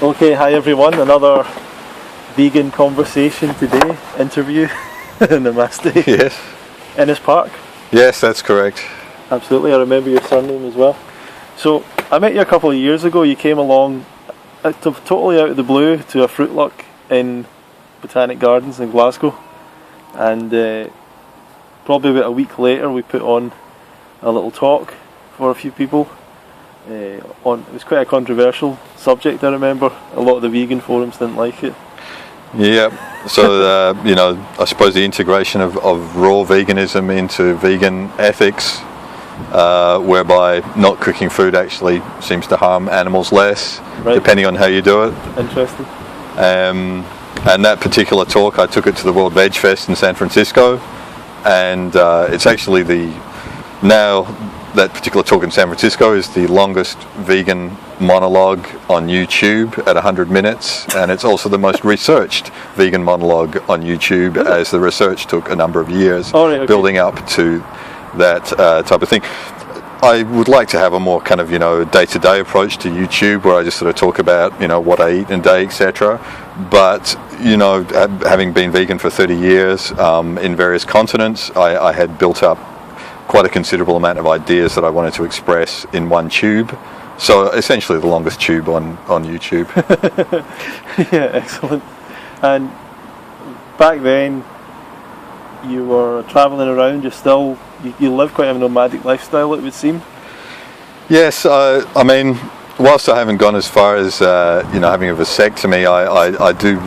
Okay, hi everyone. Another vegan conversation today, interview in the Namaste. Yes. Ennis Park. Yes, that's correct. Absolutely, I remember your surname as well. So, I met you a couple of years ago. You came along totally out of the blue to a fruit luck in Botanic Gardens in Glasgow. And probably about a week later we put on a little talk for a few people. It was quite a controversial subject, I remember. A lot of the vegan forums didn't like it. Yeah, so I suppose the integration of raw veganism into vegan ethics, whereby not cooking food actually seems to harm animals less, right, depending on how you do it. Interesting. And that particular talk, I took it to the World Veg Fest in San Francisco, and it's actually that particular talk in San Francisco is the longest vegan monologue on YouTube at 100 minutes, and it's also the most researched vegan monologue on YouTube, as the research took a number of years building up to that type of thing. I would like to have a more kind of day-to-day approach to YouTube, where I just sort of talk about what I eat in a day, etc. But having been vegan for 30 years in various continents, I had built up quite a considerable amount of ideas that I wanted to express in one tube. So essentially the longest tube on YouTube. Yeah, excellent. And back then you were travelling around, you live quite a nomadic lifestyle, it would seem. Yes, I mean, whilst I haven't gone as far as having a vasectomy, I do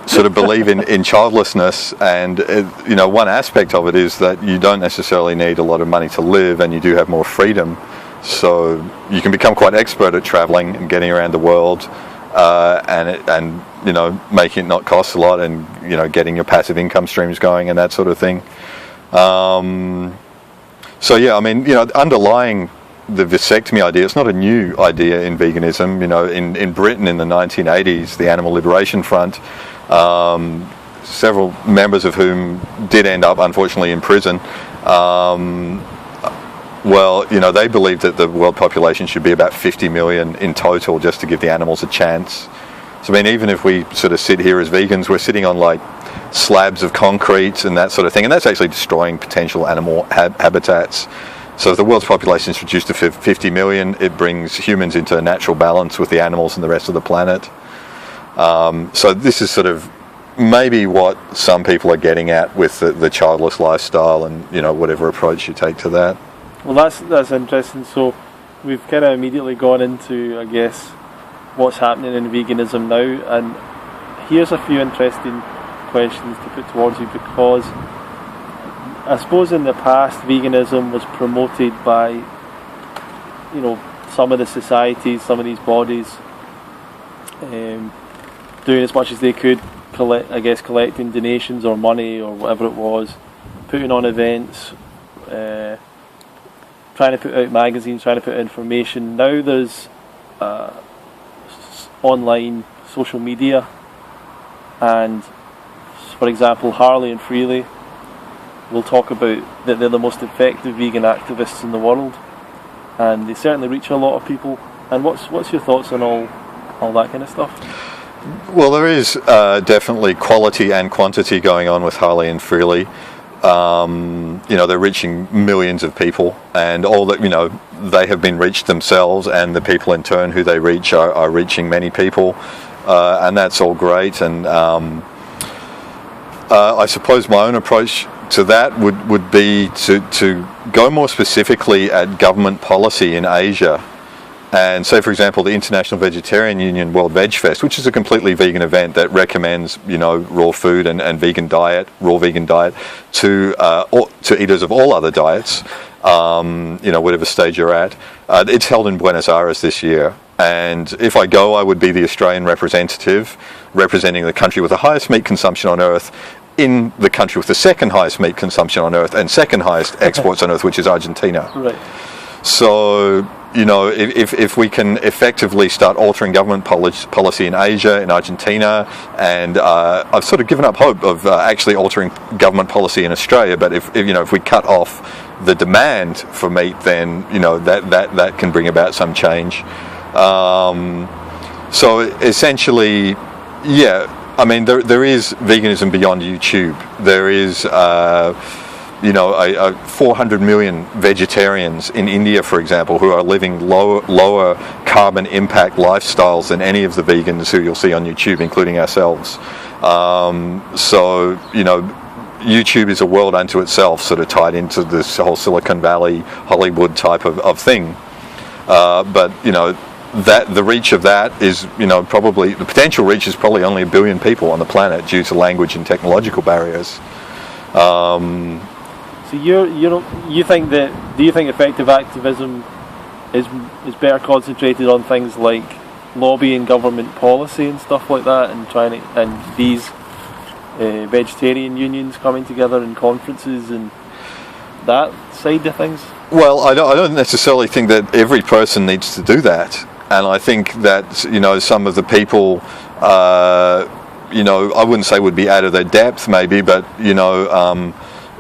sort of believe in childlessness, and one aspect of it is that you don't necessarily need a lot of money to live, and you do have more freedom, so you can become quite expert at traveling and getting around the world, and making it not cost a lot, and getting your passive income streams going and that sort of thing. So yeah, I mean, underlying the vasectomy idea, it's not a new idea in veganism. In Britain in the 1980s, the Animal Liberation Front, several members of whom did end up unfortunately in prison, they believed that the world population should be about 50 million in total, just to give the animals a chance. So I mean, even if we sort of sit here as vegans, we're sitting on like slabs of concrete and that sort of thing, and that's actually destroying potential animal habitats. So if the world's population is reduced to 50 million, it brings humans into a natural balance with the animals and the rest of the planet. So this is sort of maybe what some people are getting at with the childless lifestyle, and whatever approach you take to that. Well, that's interesting. So we've kind of immediately gone into, I guess, what's happening in veganism now, and here's a few interesting questions to put towards you, because I suppose in the past veganism was promoted by some of the societies, some of these bodies, doing as much as they could, collecting donations or money or whatever it was, putting on events, trying to put out magazines, trying to put out information. Now there's online social media, and for example, Harley and Freely will talk about that they're the most effective vegan activists in the world, and they certainly reach a lot of people. And what's your thoughts on all that kind of stuff? Well, there is definitely quality and quantity going on with Harley and Freely. They're reaching millions of people, and all that they have been reached themselves, and the people in turn who they reach are reaching many people, and that's all great. And I suppose my own approach to that would be to go more specifically at government policy in Asia. And say, for example, the International Vegetarian Union World Veg Fest, which is a completely vegan event that recommends, raw food and raw vegan diet to eaters of all other diets, whatever stage you're at. It's held in Buenos Aires this year. And if I go, I would be the Australian representative, representing the country with the highest meat consumption on earth, in the country with the second highest meat consumption on earth and second highest exports on earth, which is Argentina. Right. So, if we can effectively start altering government policy in Asia, in Argentina, and I've sort of given up hope of actually altering government policy in Australia, but if we cut off the demand for meat, then that can bring about some change. So essentially, yeah, I mean, there is veganism beyond YouTube. There is, 400 million vegetarians in India, for example, who are living lower carbon impact lifestyles than any of the vegans who you'll see on YouTube, including ourselves. YouTube is a world unto itself, sort of tied into this whole Silicon Valley, Hollywood type of thing. But that the reach of that is, probably the potential reach is probably only 1 billion people on the planet due to language and technological barriers. So do you think effective activism is better concentrated on things like lobbying government policy and stuff like that, and these vegetarian unions coming together in conferences and that side of things? Well, I don't necessarily think that every person needs to do that, and I think that some of the people I wouldn't say would be out of their depth maybe, but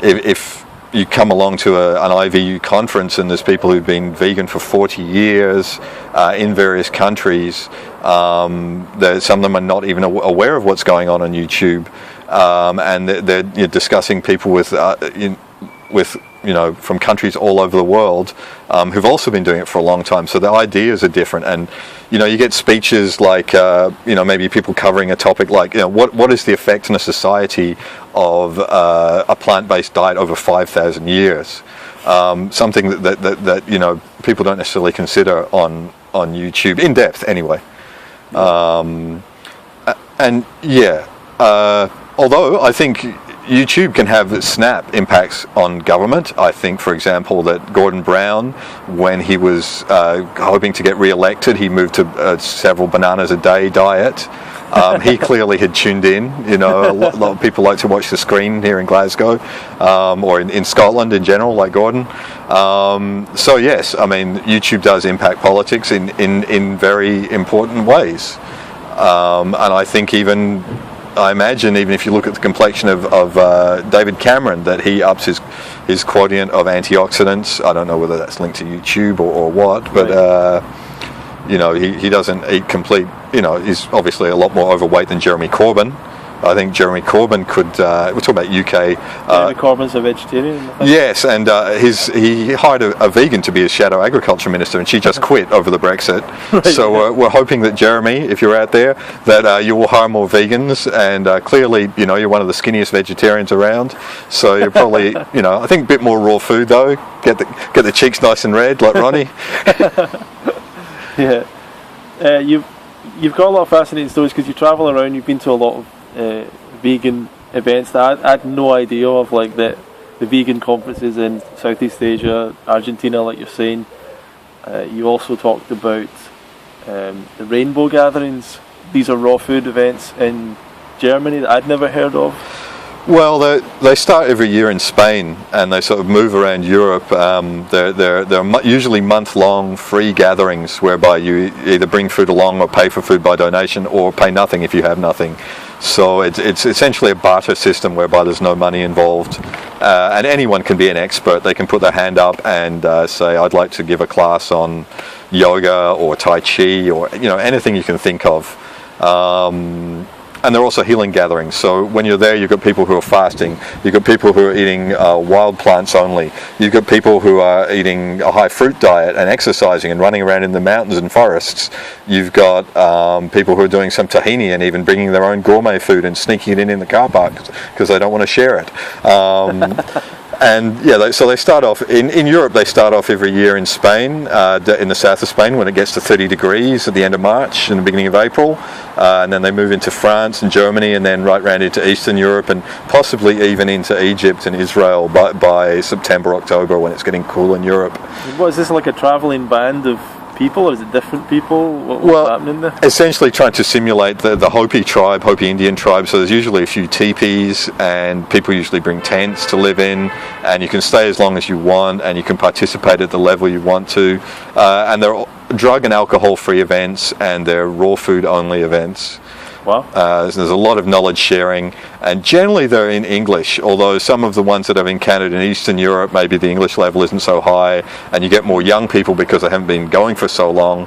if you come along to an IVU conference and there's people who've been vegan for 40 years in various countries, some of them are not even aware of what's going on YouTube, and they're discussing people with from countries all over the world who've also been doing it for a long time. So the ideas are different, and you get speeches like maybe people covering a topic like what is the effect in a society of a plant-based diet over 5,000 years, something that people don't necessarily consider on YouTube in depth anyway. Although I think YouTube can have snap impacts on government. I think, for example, that Gordon Brown, when he was hoping to get re-elected, he moved to several bananas a day diet. He clearly had tuned in. A lot of people like to watch the screen here in Glasgow, or in Scotland in general, like Gordon. So yes, I mean, YouTube does impact politics in very important ways. And I think I imagine even if you look at the complexion of David Cameron, that he ups his quotient of antioxidants. I don't know whether that's linked to YouTube or what, but he doesn't eat complete. He's obviously a lot more overweight than Jeremy Corbyn. I think Jeremy Corbyn could. We're talking about UK. Jeremy Corbyn's a vegetarian. Yes, and he hired a vegan to be his shadow agriculture minister, and she just quit over the Brexit. Right. So we're hoping that Jeremy, if you're out there, that you will hire more vegans. And clearly, you're one of the skinniest vegetarians around. So you're probably, I think a bit more raw food though. Get the cheeks nice and red, like Ronnie. Yeah, you've got a lot of fascinating stories because you travel around. You've been to a lot of vegan events that I had no idea of, like the vegan conferences in Southeast Asia, Argentina, like you're saying. You also talked about the rainbow gatherings. These are raw food events in Germany that I'd never heard of. Well, they start every year in Spain, and they sort of move around Europe. They're usually month-long free gatherings whereby you either bring food along or pay for food by donation, or pay nothing if you have nothing. So it's essentially a barter system whereby there's no money involved, and anyone can be an expert. They can put their hand up and say, "I'd like to give a class on yoga or Tai Chi or anything you can think of." And they're also healing gatherings. So when you're there, you've got people who are fasting. You've got people who are eating wild plants only. You've got people who are eating a high fruit diet and exercising and running around in the mountains and forests. You've got people who are doing some tahini and even bringing their own gourmet food and sneaking it in the car park because they don't want to share it. And so they start off in Europe. They start off every year in Spain, in the south of Spain, when it gets to 30 degrees at the end of March and the beginning of April, and then they move into France and Germany, and then right round into Eastern Europe, and possibly even into Egypt and Israel by September, October, when it's getting cool in Europe. What is this, like a travelling band of people, or is it different people? What's happening there? Essentially trying to simulate the Hopi Indian tribe. So there's usually a few teepees, and people usually bring tents to live in, and you can stay as long as you want, and you can participate at the level you want to. And they're drug and alcohol free events, and they're raw food only events. Wow. There's a lot of knowledge sharing, and generally they're in English, although some of the ones that I've encountered in Eastern Europe, maybe the English level isn't so high, and you get more young people because they haven't been going for so long.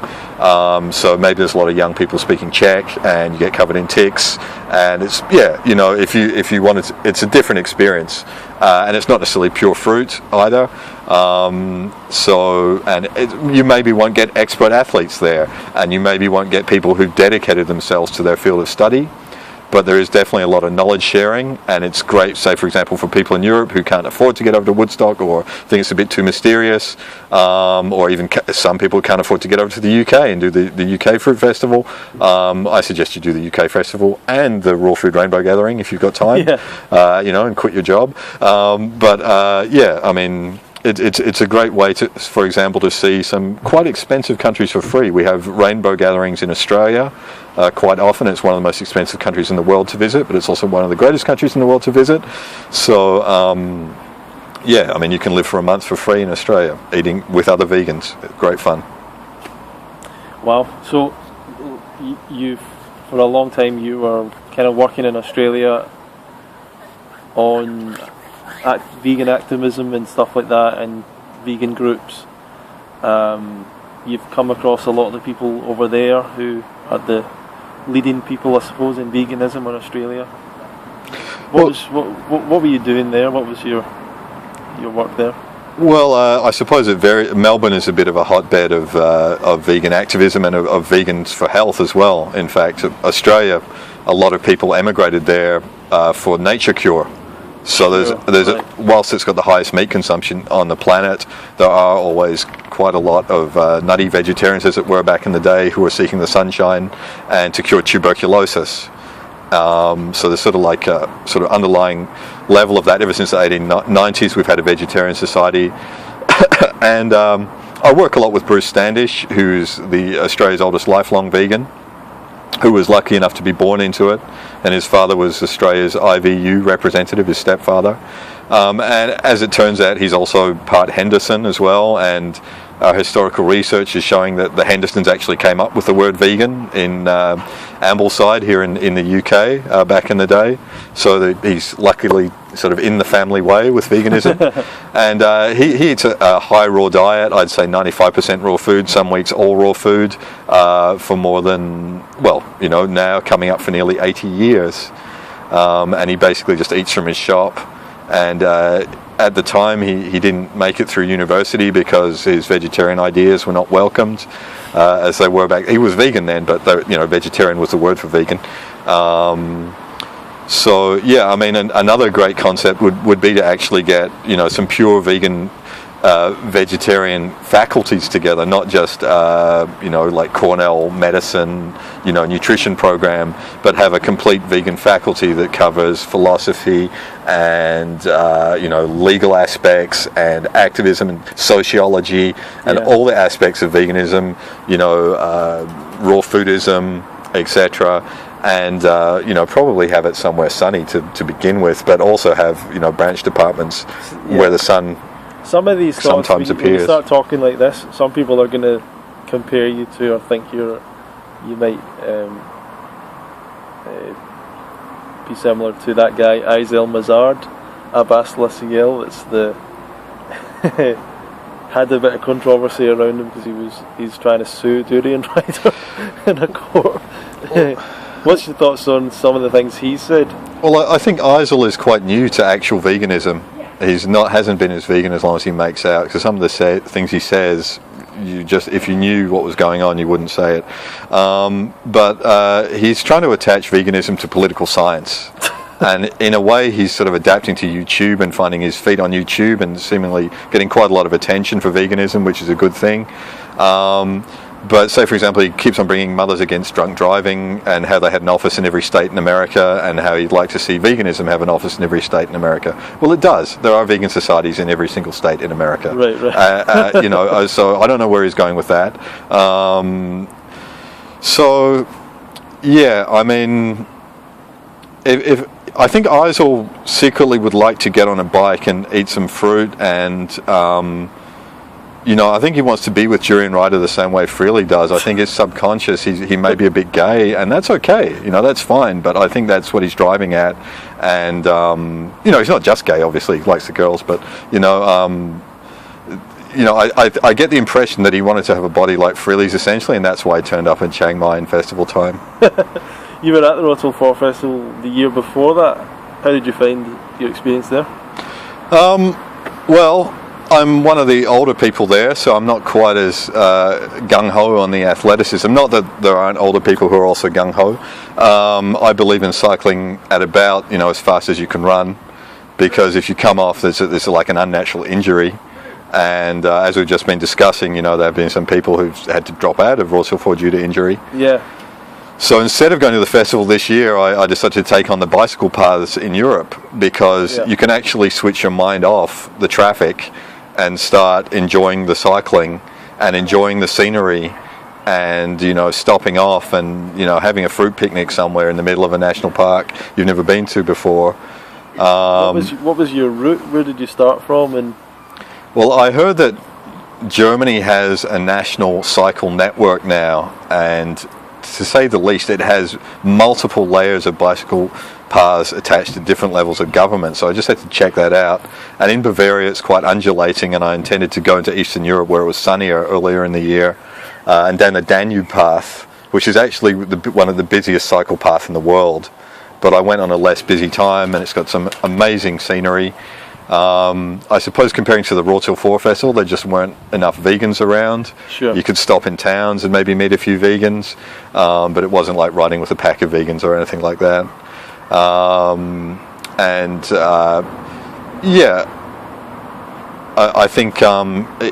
So maybe there's a lot of young people speaking Czech, and you get covered in ticks, and it's, if you want it, it's a different experience, and it's not necessarily pure fruit either. You maybe won't get expert athletes there, and you maybe won't get people who've dedicated themselves to their field of study, but there is definitely a lot of knowledge sharing, and it's great, say for example, for people in Europe who can't afford to get over to Woodstock or think it's a bit too mysterious, or even some people can't afford to get over to the UK and do the UK Fruit Festival. I suggest you do the UK Festival and the Raw Food Rainbow Gathering if you've got time, and quit your job. It's a great way to, for example, to see some quite expensive countries for free. We have rainbow gatherings in Australia quite often. It's one of the most expensive countries in the world to visit, but it's also one of the greatest countries in the world to visit. So, you can live for a month for free in Australia, eating with other vegans. Great fun. Wow. So, for a long time, you were kind of working in Australia on vegan activism and stuff like that, and vegan groups. You've come across a lot of the people over there who are the leading people, I suppose, in veganism in Australia. What were you doing there? What was your work there? Well, I suppose Melbourne is a bit of a hotbed of vegan activism and of vegans for health as well. In fact, Australia, a lot of people emigrated there for nature cure. So whilst it's got the highest meat consumption on the planet, there are always quite a lot of nutty vegetarians, as it were, back in the day, who are seeking the sunshine and to cure tuberculosis. So there's sort of like a sort of underlying level of that. Ever since the 1890s, we've had a vegetarian society. And I work a lot with Bruce Standish, who's Australia's oldest lifelong vegan, who was lucky enough to be born into it, and his father was Australia's IVU representative, his stepfather. And as it turns out, he's also part Henderson as well, and our historical research is showing that the Hendersons actually came up with the word vegan in Ambleside here in the UK back in the day. So he's luckily sort of in the family way with veganism. And he eats a high raw diet, I'd say 95% raw food, some weeks all raw food, for more than, now coming up for nearly 80 years. And he basically just eats from his shop. And at the time, he didn't make it through university because his vegetarian ideas were not welcomed, as they were back. He was vegan then, but vegetarian was the word for vegan. Another great concept would be to actually get some pure vegan vegetarian faculties together, not just like Cornell medicine, nutrition program, but have a complete vegan faculty that covers philosophy and legal aspects and activism and sociology and all the aspects of veganism, raw foodism, etc. And probably have it somewhere sunny to begin with, but also have branch departments where the sun some of these thoughts, sometimes when appears. you start talking like this, some people are going to compare you to, or think you might be similar to that guy Aizel Mazard, Abbas Lassiel. It's had a bit of controversy around him because he's trying to sue Durian Rider in a court. What's your thoughts on some of the things he said? Well, I think Aizel is quite new to actual veganism. Hasn't been as vegan as long as he makes out, because some of the things he says, if you knew what was going on, you wouldn't say it. But he's trying to attach veganism to political science. And in a way, he's sort of adapting to YouTube and finding his feet on YouTube and seemingly getting quite a lot of attention for veganism, which is a good thing. But say, for example, he keeps on bringing Mothers Against Drunk Driving and how they had an office in every state in America, and how he'd like to see veganism have an office in every state in America. Well, it does. There are vegan societies in every single state in America. Right. So I don't know where he's going with that. If I think Aizel secretly would like to get on a bike and eat some fruit and I think he wants to be with Jurian Ryder the same way Freely does. I think it's subconscious. He may be a bit gay, and that's okay. That's fine. But I think that's what he's driving at. And he's not just gay. Obviously, he likes the girls. But I get the impression that he wanted to have a body like Freely's essentially, and that's why he turned up in Chiang Mai in festival time. You were at the Rotal 4 Festival the year before that. How did you find your experience there? Well, I'm one of the older people there, so I'm not quite as gung-ho on the athleticism. Not that there aren't older people who are also gung-ho. I believe in cycling at about, as fast as you can run, because if you come off, there's like an unnatural injury. And as we've just been discussing, there have been some people who've had to drop out of Royal 4 due to injury. Yeah. So instead of going to the festival this year, I decided to take on the bicycle paths in Europe, because you can actually switch your mind off the traffic and start enjoying the cycling and enjoying the scenery and, stopping off and, having a fruit picnic somewhere in the middle of a national park you've never been to before. What was your route? Where did you start from? And well, I heard that Germany has a national cycle network now, and to say the least, it has multiple layers of bicycle paths attached to different levels of government. So I just had to check that out. And in Bavaria, it's quite undulating, and I intended to go into Eastern Europe where it was sunnier earlier in the year, and down the Danube path, which is actually one of the busiest cycle paths in the world. But I went on a less busy time, and it's got some amazing scenery. I suppose comparing to the Royal 4 Festival, there just weren't enough vegans around. Sure. You could stop in towns and maybe meet a few vegans, but it wasn't like riding with a pack of vegans or anything like that. I think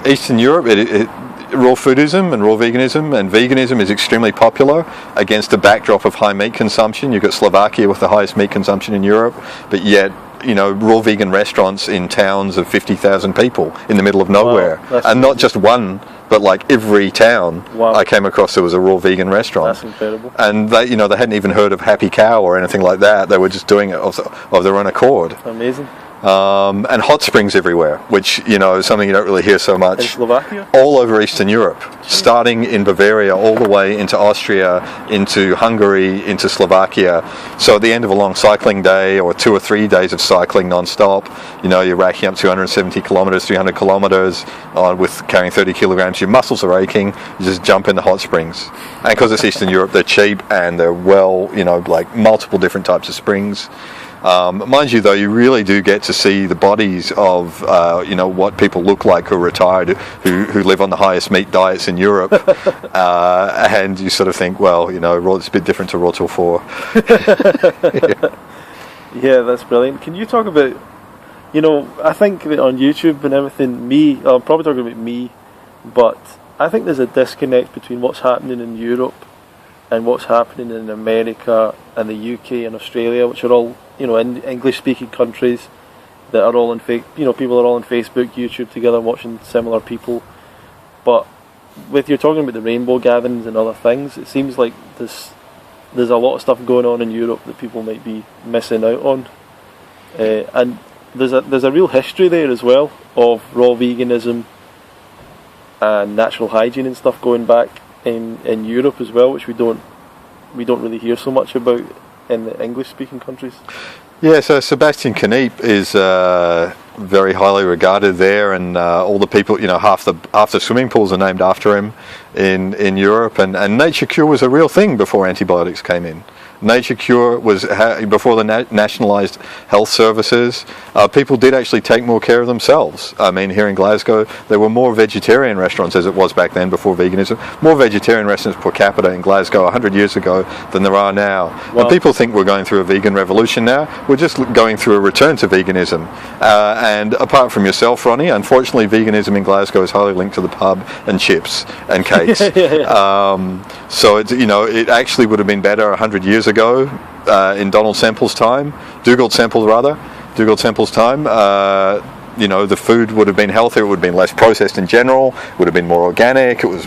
Eastern Europe, raw foodism and raw veganism, and veganism is extremely popular against a backdrop of high meat consumption. You've got Slovakia with the highest meat consumption in Europe, but yet raw vegan restaurants in towns of 50,000 people in the middle of nowhere. Wow, and not just one, but like every town I came across, there was a raw vegan restaurant. That's incredible. And they hadn't even heard of Happy Cow or anything like that. They were just doing it of their own accord. Amazing. And hot springs everywhere, which is something you don't really hear so much. In Slovakia? All over Eastern Europe, starting in Bavaria all the way into Austria, into Hungary, into Slovakia. So at the end of a long cycling day, or 2 or 3 days of cycling non-stop, you're racking up 270 kilometers, 300 kilometers with carrying 30 kilograms. Your muscles are aching. You just jump in the hot springs. And because it's Eastern Europe, they're cheap and they're like multiple different types of springs. Mind you, though, you really do get to see the bodies of, what people look like who are retired, who live on the highest meat diets in Europe. And you sort of think, well, it's a bit different to Royal 4. Yeah, that's brilliant. Can you talk about, I think that on YouTube and everything, I'm probably talking about me, but I think there's a disconnect between what's happening in Europe and what's happening in America and the UK and Australia, which are all, in English-speaking countries that are all people are all on Facebook, YouTube together watching similar people. But with you're talking about the rainbow gatherings and other things, it seems like there's a lot of stuff going on in Europe that people might be missing out on. And there's a real history there as well of raw veganism and natural hygiene and stuff going back in Europe as well, which we don't really hear so much about in the English-speaking countries. Yeah, so Sebastian Knip is very highly regarded there, and all the people, half the swimming pools are named after him in Europe, and Nature Cure was a real thing before antibiotics came in. Nature Cure was before the nationalised health services. People did actually take more care of themselves. I mean, here in Glasgow, there were more vegetarian restaurants as it was back then before veganism. More vegetarian restaurants per capita in Glasgow 100 years ago than there are now. Wow. And people think we're going through a vegan revolution now. We're just going through a return to veganism. And apart from yourself, Ronnie, unfortunately, veganism in Glasgow is highly linked to the pub and chips and cakes. So it's, it actually would have been better 100 years ago, in Dugald Semple's time, the food would have been healthier, it would have been less processed in general, would have been more organic. It was,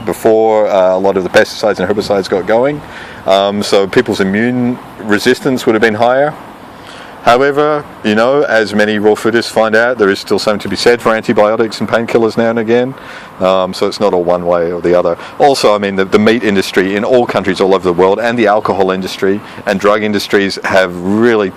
before a lot of the pesticides and herbicides got going. So people's immune resistance would have been higher. However, as many raw foodists find out, there is still something to be said for antibiotics and painkillers now and again. So it's not all one way or the other. Also, I mean, the meat industry in all countries all over the world, and the alcohol industry and drug industries have really,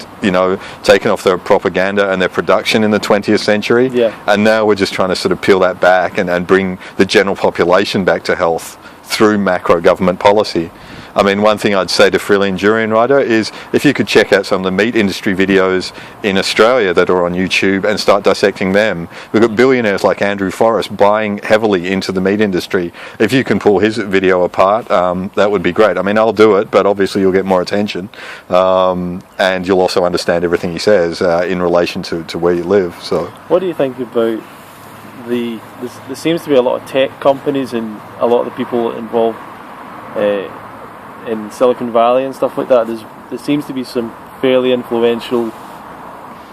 taken off their propaganda and their production in the 20th century. Yeah. And now we're just trying to sort of peel that back and bring the general population back to health through macro government policy. I mean, one thing I'd say to Freely Endurian Rider is if you could check out some of the meat industry videos in Australia that are on YouTube and start dissecting them. We've got billionaires like Andrew Forrest buying heavily into the meat industry. If you can pull his video apart, that would be great. I mean, I'll do it, but obviously you'll get more attention. And you'll also understand everything he says in relation to where you live. So, what do you think about there seems to be a lot of tech companies and a lot of the people involved in Silicon Valley and stuff like that. There seems to be some fairly influential,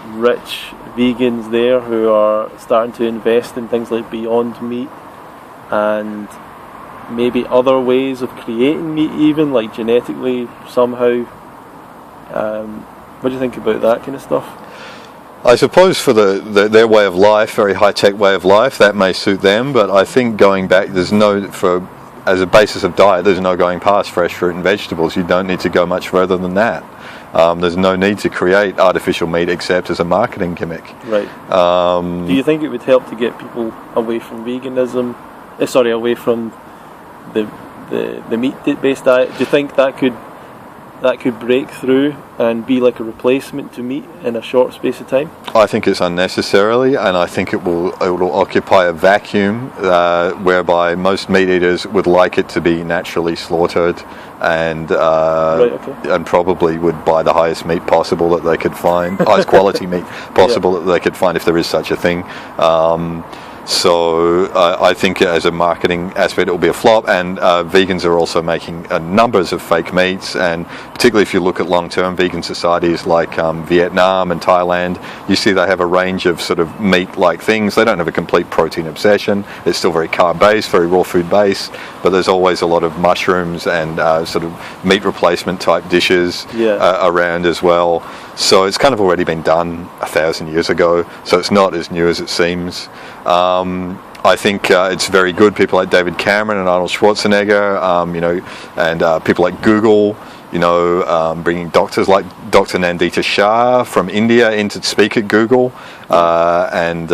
rich vegans there who are starting to invest in things like Beyond Meat and maybe other ways of creating meat, even like genetically somehow. What do you think about that kind of stuff? I suppose for their way of life, very high-tech way of life, that may suit them, but I think going back, as a basis of diet, there's no going past fresh fruit and vegetables. You don't need to go much further than that. There's no need to create artificial meat except as a marketing gimmick. Right. Do you think it would help to get people away from veganism? Away from the meat-based diet? Do you think that could break through and be like a replacement to meat in a short space of time? I think it's unnecessarily, and I think it will occupy a vacuum whereby most meat eaters would like it to be naturally slaughtered and and probably would buy the highest meat possible that they could find, highest quality meat possible that they could find if there is such a thing. So I think as a marketing aspect it will be a flop, and vegans are also making numbers of fake meats, and particularly if you look at long-term vegan societies like Vietnam and Thailand, you see they have a range of sort of meat-like things. They don't have a complete protein obsession. It's still very carb-based, very raw food-based, but there's always a lot of mushrooms and sort of meat replacement type dishes around as well. So it's kind of already been done 1,000 years ago, so it's not as new as it seems. I think it's very good. People like David Cameron and Arnold Schwarzenegger, and people like Google, bringing doctors like Dr. Nandita Shah from India in to speak at Google, and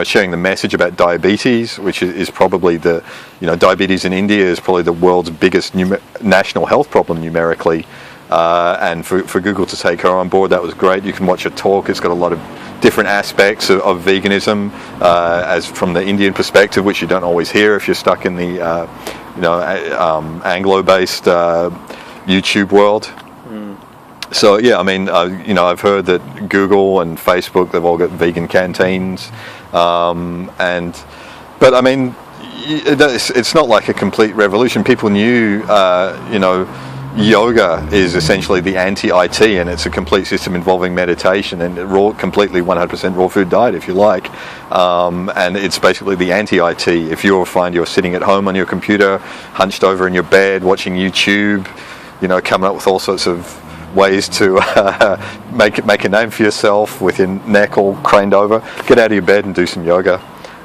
sharing the message about diabetes, which is probably diabetes in India is probably the world's biggest national health problem numerically. And for Google to take her on board, that was great. You can watch a talk. It's got a lot of different aspects of veganism as from the Indian perspective, which you don't always hear if you're stuck in the Anglo-based YouTube world. So yeah, I mean, I've heard that Google and Facebook, they've all got vegan canteens, but I mean, it's not like a complete revolution. People knew, yoga is essentially the anti-IT, and it's a complete system involving meditation and completely 100% raw food diet, if you like. And it's basically the anti-IT. If you find you're sitting at home on your computer, hunched over in your bed, watching YouTube, coming up with all sorts of ways to make a name for yourself with your neck all craned over, get out of your bed and do some yoga.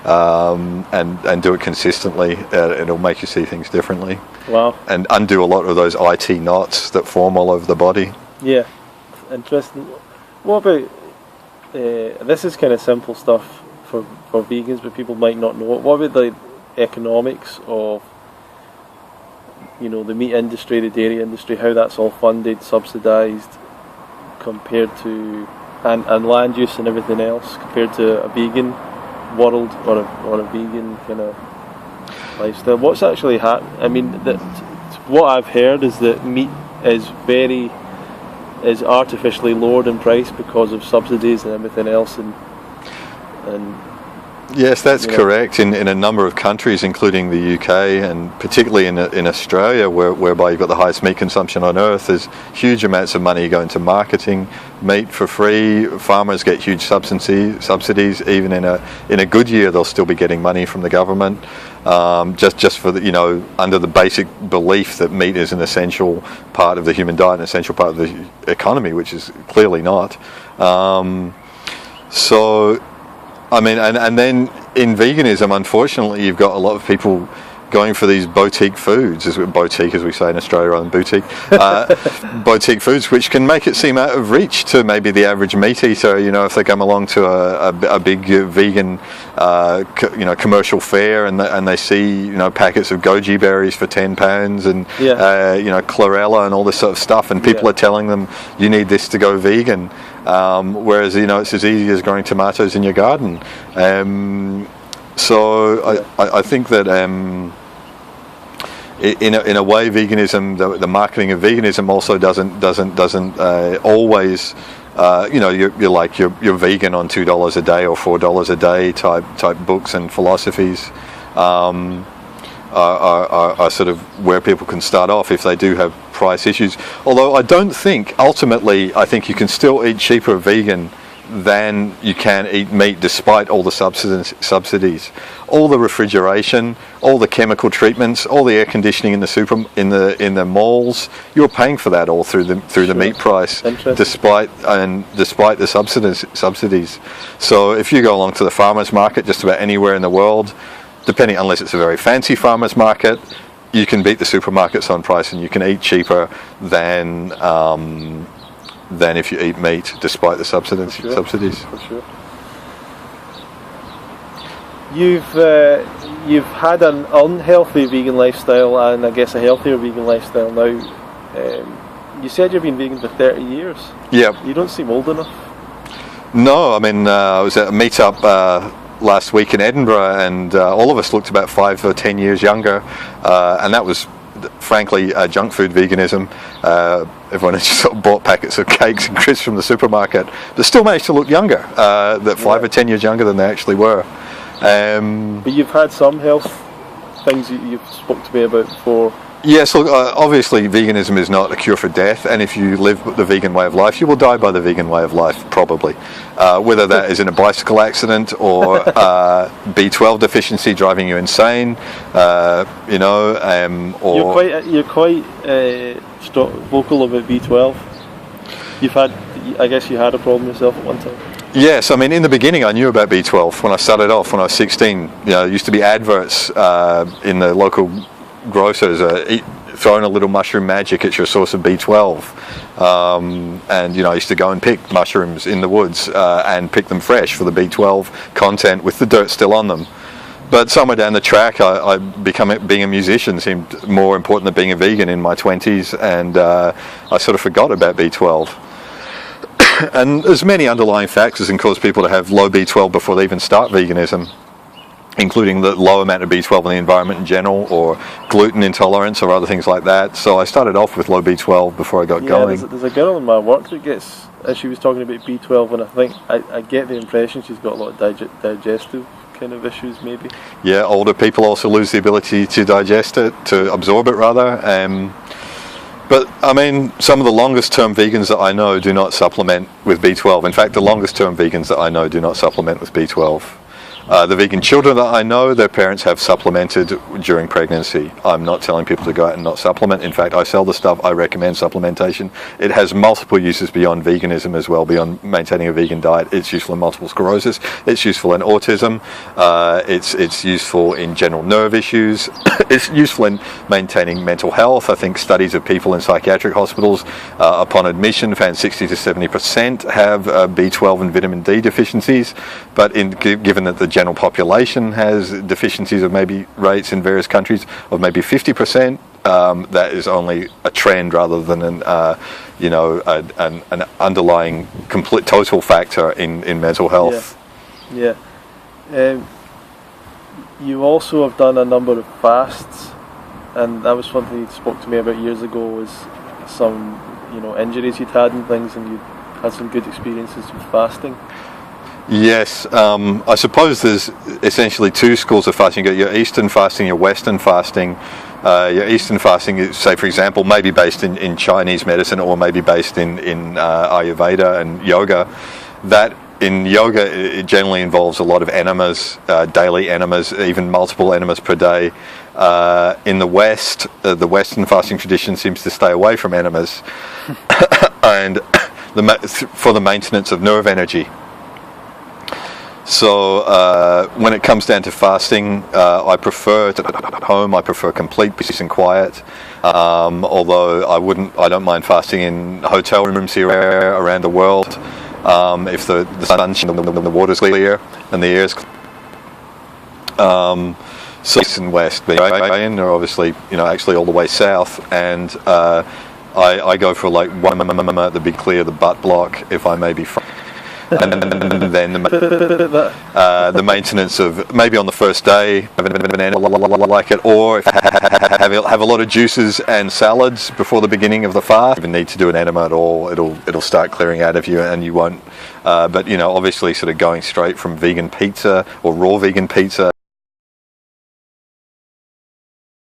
And do it consistently. It'll make you see things differently. Wow. And undo a lot of those IT knots that form all over the body. Yeah, interesting. What about, this is kind of simple stuff for vegans, but people might not know it. What about the economics of, the meat industry, the dairy industry, how that's all funded, subsidised, compared to, and land use and everything else, compared to a vegan world or a vegan kind of lifestyle? What's actually happening? I mean, what I've heard is that meat is artificially lowered in price because of subsidies and everything else, and Yes, that's You know. correct. In a number of countries, including the UK and particularly in Australia, whereby you've got the highest meat consumption on earth, there's huge amounts of money going to marketing meat for free. Farmers get huge subsidies. Even in a good year, they'll still be getting money from the government. Just for the, under the basic belief that meat is an essential part of the human diet, an essential part of the economy, which is clearly not. So, I mean, and then in veganism, unfortunately, you've got a lot of people going for these boutique foods, boutique as we say in Australia rather than boutique, boutique foods, which can make it seem out of reach to maybe the average meat eater. If they come along to a big vegan, commercial fair and they see, packets of goji berries for £10 and, chlorella and all this sort of stuff, and people are telling them, you need this to go vegan. Whereas, it's as easy as growing tomatoes in your garden. I think that in a way, veganism, the marketing of veganism also doesn't always, you're like you're vegan on $2 a day or $4 a day type books and philosophies. Are sort of where people can start off if they do have price issues. Although I don't think, ultimately, I think you can still eat cheaper vegan than you can eat meat despite all the subsidies, all the refrigeration, all the chemical treatments, all the air conditioning in the malls. You're paying for that all through the meat price, despite the subsidies. So if you go along to the farmers market just about anywhere in the world, unless it's a very fancy farmers market, you can beat the supermarkets on price, and you can eat cheaper than if you eat meat, despite the subsidies. For sure. You've had an unhealthy vegan lifestyle and I guess a healthier vegan lifestyle now. You said you've been vegan for 30 years. Yeah. You don't seem old enough. No, I mean, I was at a meet-up last week in Edinburgh, and all of us looked about 5 or 10 years younger, and that was frankly junk food veganism. Everyone had just sort of bought packets of cakes and crisps from the supermarket, but still managed to look younger, 5 or 10 years younger than they actually were. But you've had some health things you've spoke to me about before. Yes, look, obviously veganism is not a cure for death, and if you live the vegan way of life, you will die by the vegan way of life, probably. Whether that is in a bicycle accident or B12 deficiency driving you insane, or... You're quite vocal about B12. I guess you had a problem yourself at one time. Yes, I mean, in the beginning I knew about B12 when I started off, when I was 16. There used to be adverts in the local grocers, throwing a little mushroom magic at your source of B12, and I used to go and pick mushrooms in the woods and pick them fresh for the B12 content with the dirt still on them. But somewhere down the track, being a musician seemed more important than being a vegan in my 20s, and I sort of forgot about B12. And there's many underlying factors that can cause people to have low B12 before they even start veganism, including the low amount of B12 in the environment in general, or gluten intolerance, or other things like that. So I started off with low B12 before I got going. There's a girl in my work that gets, as she was talking about B12, and I think I get the impression she's got a lot of digestive kind of issues, maybe. Yeah, older people also lose the ability to digest it, to absorb it rather. But I mean, some of the longest term vegans that I know do not supplement with B12. In fact, the longest term vegans that I know do not supplement with B12. The vegan children that I know, their parents have supplemented during pregnancy. I'm not telling people to go out and not supplement. In fact, I sell the stuff. I recommend supplementation. It has multiple uses beyond veganism as well, beyond maintaining a vegan diet. It's useful in multiple sclerosis. It's useful in autism. It's useful in general nerve issues. It's useful in maintaining mental health. I think studies of people in psychiatric hospitals upon admission found 60 to 70% have B12 and vitamin D deficiencies. But given that the general population has deficiencies of maybe rates in various countries of maybe 50%, that is only a trend rather than an underlying complete total factor in mental health. Yeah. You also have done a number of fasts, and that was something you spoke to me about years ago, was some injuries you'd had and things, and you had some good experiences with fasting. Yes, I suppose there's essentially two schools of fasting. You got your Eastern fasting, your Western fasting. Your Eastern fasting is, say, for example, maybe based in Chinese medicine or maybe based in Ayurveda and yoga. That in yoga, it generally involves a lot of enemas, daily enemas, even multiple enemas per day. In the West, the Western fasting tradition seems to stay away from enemas and for the maintenance of nerve energy. So when it comes down to fasting, I prefer at home. I prefer complete peace and quiet. Although I don't mind fasting in hotel rooms here around the world if the sun's and the water's clear and the air's clear. So east and west, but are obviously actually all the way south, and I go for like one the big clear, the butt block, if I may be frank. And then the maintenance of maybe on the first day like it, or if have a lot of juices and salads before the beginning of the fast. Even need to do an enema at all. It'll start clearing out of you, and you won't. But obviously, sort of going straight from vegan pizza or raw vegan pizza.